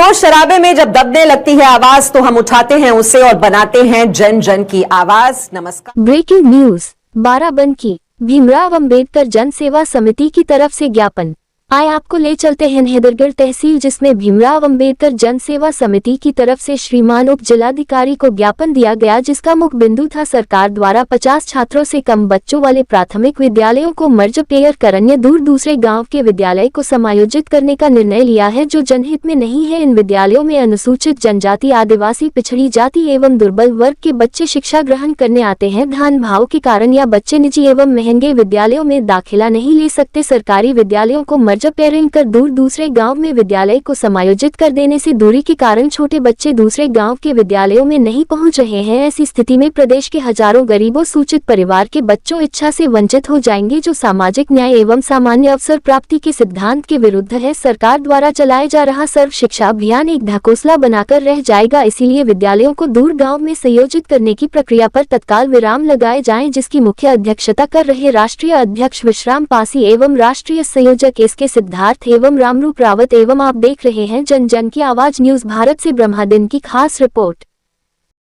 शोर शराबे में जब दबने लगती है आवाज तो हम उठाते हैं उसे और बनाते हैं जन जन की आवाज। नमस्कार। Breaking news. बाराबंकी भीमराव अंबेडकर जन सेवा समिति की तरफ से ज्ञापन। आए आपको ले चलते हैं हैदरगढ़ तहसील, जिसमें भीमराव अंबेडकर जन सेवा समिति की तरफ से श्रीमान उप जिलाधिकारी को ज्ञापन दिया गया, जिसका मुख्य बिंदु था सरकार द्वारा 50 छात्रों से कम बच्चों वाले प्राथमिक विद्यालयों को मर्ज पेयर कर अन्य दूर दूसरे गांव के विद्यालय को समायोजित करने का निर्णय लिया है, जो जनहित में नहीं है। इन विद्यालयों में अनुसूचित जनजाति, आदिवासी, पिछड़ी जाति एवं दुर्बल वर्ग के बच्चे शिक्षा ग्रहण करने आते हैं। धन भाव के कारण या बच्चे निजी एवं महंगे विद्यालयों में दाखिला नहीं ले सकते। सरकारी विद्यालयों को मर्ज पेयरिंग कर दूर दूसरे गांव में विद्यालय को समायोजित कर देने से दूरी के कारण छोटे बच्चे दूसरे गांव के विद्यालयों में नहीं पहुंच रहे हैं। ऐसी स्थिति में प्रदेश के हजारों गरीबों सूचित परिवार के बच्चों इच्छा से वंचित हो जाएंगे, जो सामाजिक न्याय एवं सामान्य अवसर प्राप्ति के सिद्धांत के विरुद्ध है। सरकार द्वारा चलाया जा रहा सर्व शिक्षा अभियान एक ढकोसला बनाकर रह जाएगा। इसीलिए विद्यालयों को दूर गाँव में संयोजित करने की प्रक्रिया पर तत्काल विराम लगाए जाए, जिसकी मुख्य अध्यक्षता कर रहे राष्ट्रीय अध्यक्ष विश्राम पासी एवं राष्ट्रीय संयोजक इसके सिद्धार्थ एवं रामरूप रावत। एवं आप देख रहे हैं जन जन की आवाज न्यूज भारत से ब्रह्मादिन की खास रिपोर्ट।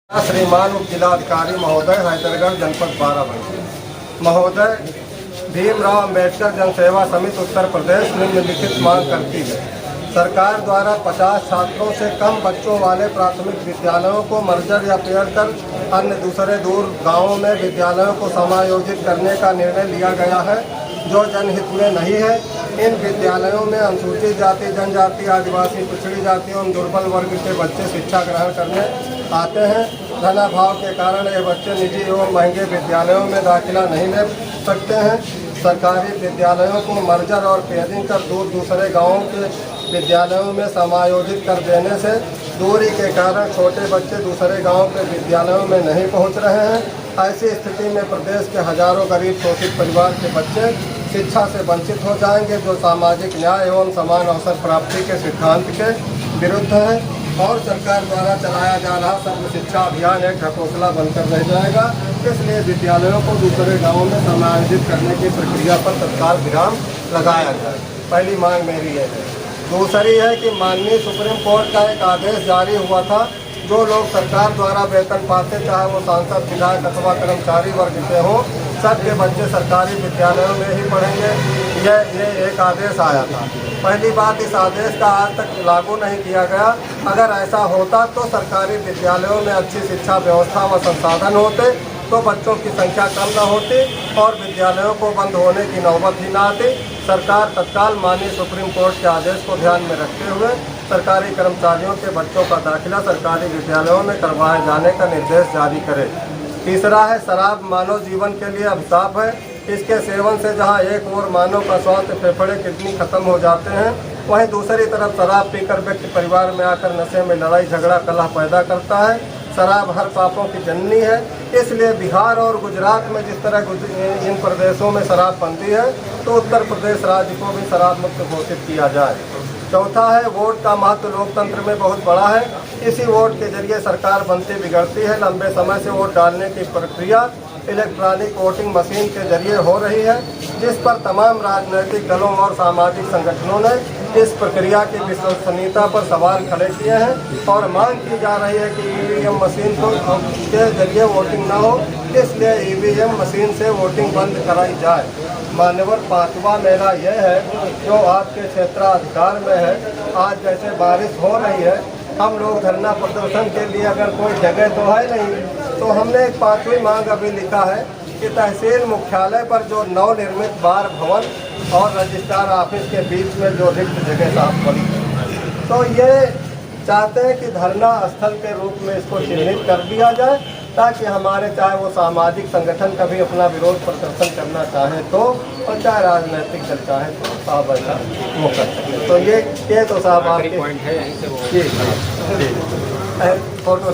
श्रीमान उप जिलाधिकारी महोदय, हैदरगढ़ जनपद बाराबंकी महोदय, भीमराव अंबेडकर जन सेवा समिति उत्तर प्रदेश निम्नलिखित मांग करती है। सरकार द्वारा 50 छात्रों से कम बच्चों वाले प्राथमिक विद्यालयों को मर्जर या पेयर कर अन्य दूसरे दूर गांवों में विद्यालयों को समायोजित करने का निर्णय लिया गया है, जो जनहित में नहीं है। इन विद्यालयों में अनुसूचित जाति, जनजाति, आदिवासी, पिछड़ी जाति एवं दुर्बल वर्ग के बच्चे शिक्षा ग्रहण करने आते हैं। धनाभाव के कारण ये बच्चे निजी एवं महंगे विद्यालयों में दाखिला नहीं ले सकते हैं। सरकारी विद्यालयों को मर्जर और पेयरिंग कर दूर दूसरे गाँवों के विद्यालयों में समायोजित कर देने से दूरी के कारण छोटे बच्चे दूसरे गाँव के विद्यालयों में नहीं पहुँच रहे हैं। ऐसी स्थिति में प्रदेश के हजारों गरीब शोषित परिवार के बच्चे शिक्षा से वंचित हो जाएंगे, जो सामाजिक न्याय एवं समान अवसर प्राप्ति के सिद्धांत के विरुद्ध है और सरकार द्वारा चलाया जा रहा सर्व शिक्षा अभियान एक ढकोसला बनकर रह जाएगा। इसलिए विद्यालयों को दूसरे गाँवों में समायोजित करने की प्रक्रिया पर तत्काल विराम लगाया जाए। पहली मांग मेरी है। दूसरी है कि माननीय सुप्रीम कोर्ट का एक आदेश जारी हुआ था, जो लोग सरकार द्वारा वेतन पाते, चाहे वो सांसद, विधायक अथवा कर्मचारी वर्ग के हों, सबके बच्चे सरकारी विद्यालयों में ही पढ़ेंगे। ये एक आदेश आया था। पहली बात, इस आदेश का आज तक लागू नहीं किया गया। अगर ऐसा होता तो सरकारी विद्यालयों में अच्छी शिक्षा व्यवस्था व संसाधन होते तो बच्चों की संख्या कम न होती और विद्यालयों को बंद होने की नौबत ही न आती। सरकार तत्काल माननीय सुप्रीम कोर्ट के आदेश को ध्यान में रखते हुए सरकारी कर्मचारियों के बच्चों का दाखिला सरकारी विद्यालयों में करवाए जाने का निर्देश जारी करे। तीसरा है, शराब मानव जीवन के लिए अभिशाप है। इसके सेवन से जहां एक ओर मानव का स्वास्थ्य, फेफड़े, किडनी खत्म हो जाते हैं, वहीं दूसरी तरफ शराब पीकर व्यक्ति परिवार में आकर नशे में लड़ाई झगड़ा कलह पैदा करता है। शराब हर पापों की जननी है। इसलिए बिहार और गुजरात में जिस तरह इन प्रदेशों में शराब बनती है, तो उत्तर प्रदेश राज्य को भी शराब मुक्त घोषित किया जाए। चौथा है, वोट का महत्व लोकतंत्र में बहुत बड़ा है। इसी वोट के जरिए सरकार बनती बिगड़ती है। लंबे समय से वोट डालने की प्रक्रिया इलेक्ट्रॉनिक वोटिंग मशीन के जरिए हो रही है, जिस पर तमाम राजनीतिक दलों और सामाजिक संगठनों ने इस प्रक्रिया की विश्वसनीयता पर सवाल खड़े किए हैं और मांग की जा रही है कि ईवीएम मशीन के जरिए वोटिंग न हो, इसलिए ईवीएम मशीन से वोटिंग बंद कराई जाए। मान्यवर, पांचवा मेरा यह है, जो आपके क्षेत्राधिकार में है। आज जैसे बारिश हो रही है, हम लोग धरना प्रदर्शन के लिए अगर कोई जगह तो है नहीं, तो हमने एक पांचवी मांग अभी लिखा है कि तहसील मुख्यालय पर जो नवनिर्मित बार भवन और रजिस्ट्रार ऑफिस के बीच में जो रिक्त जगह साफ पड़ी, तो ये चाहते हैं कि धरना स्थल के रूप में इसको चिन्हित कर दिया जाए, ताकि हमारे चाहे वो सामाजिक संगठन कभी अपना विरोध प्रदर्शन करना चाहे तो, और चाहे राजनीतिक दल चाहे तो साहब ऐसा वो कर सके। तो ये तो साहब आपके पॉइंट है, यहीं से वो जी फोटो